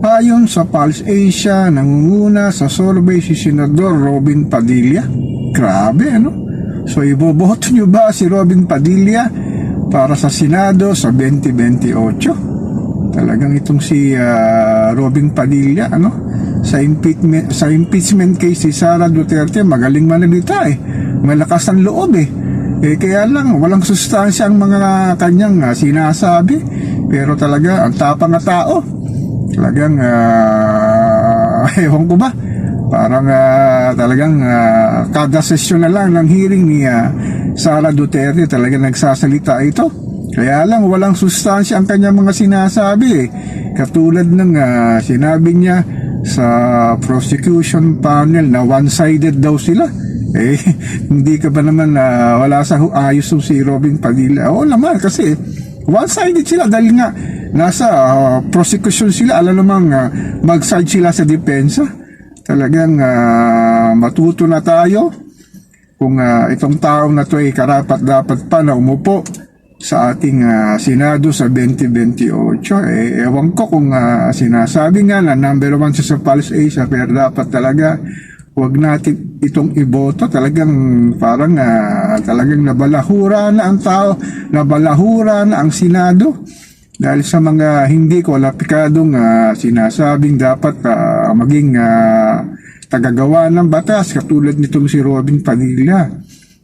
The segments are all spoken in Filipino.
Ayon sa Pulse Asia, nangunguna sa survey si Senador Robin Padilla. Grabe, ano? So, iboboto nyo ba si Robin Padilla para sa Senado sa 2028? Talagang itong si Robin Padilla, ano? Sa impeachment case si Sara Duterte, magaling manalita eh. Malakas ang loob eh. Kaya lang, walang sustansya ang mga kanyang sinasabi. Pero talaga, ang tapang na tao. Talagang, ewan ko ba, parang talagang kada sesyon na lang ng hearing ni Sara Duterte talagang nagsasalita ito. Kaya lang walang sustansya ang kanyang mga sinasabi eh. Katulad ng sinabi niya sa prosecution panel na one-sided daw sila. Hindi ka ba naman wala sa ayos si Robin Padilla? Oo naman kasi one-sided sila dahil nga nasa prosecution sila, alam namang mag-side sila sa depensa. Talagang matuto na tayo kung itong taong na to ay karapat dapat pa na umupo sa ating Senado sa 2028. Ewan ko kung sinasabi nga na number 1 siya sa Pulse Asia, pero dapat talaga huwag natin itong iboto. Talagang parang talagang nabalahura na ang tao, nabalahura na ang Senado dahil sa mga hindi kwalipikadong sinasabing dapat maging tagagawa ng batas katulad nitong si Robin Padilla.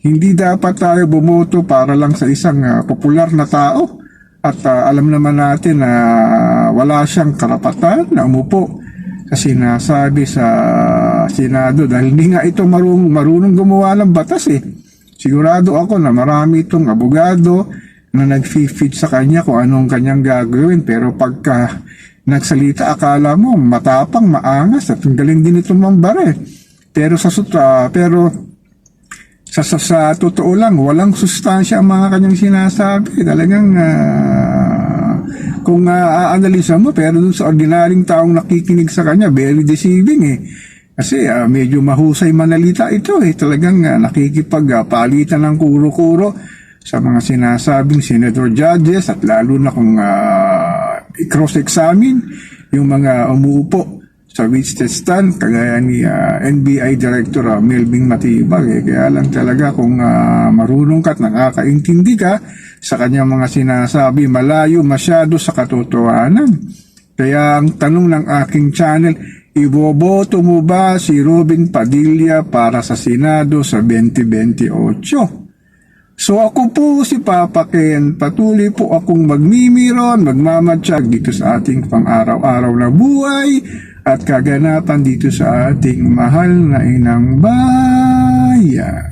Hindi dapat tayo bumoto para lang sa isang popular na tao at alam naman natin na wala siyang karapatan na umupo sa sinasabi sa Senado dahil hindi nga ito marunong gumawa ng batas eh. Sigurado ako na marami itong abogado na nag-feed sa kanya kung anong kanyang gagawin, pero pagka nagsalita akala mo matapang, maangas at ang galing din itong mambare. Pero sa totoo lang walang sustansya ang mga kanyang sinasabi. Talagang kung aanalisa mo, pero dun sa ordinaryong taong nakikinig sa kanya, very deceiving eh. Kasi medyo mahusay manalita ito eh. Talagang nakikipagpalitan ng kuro-kuro sa mga sinasabing senador judges at lalo na kung i-cross-examine yung mga umuupo sa witness stand kagaya ni NBI Director Melvin Matibag. Kaya lang talaga kung marunong ka at nakakaintindi ka sa kanyang mga sinasabi, malayo masyado sa katotohanan. Kaya ang tanong ng aking channel, iboboto mo ba si Robin Padilla para sa Senado sa 2028? So ako po si Papa Ken, patuloy po akong magmimiron, magmamatsyag dito sa ating pang-araw-araw na buhay at kaganapan dito sa ating mahal na inang bayan.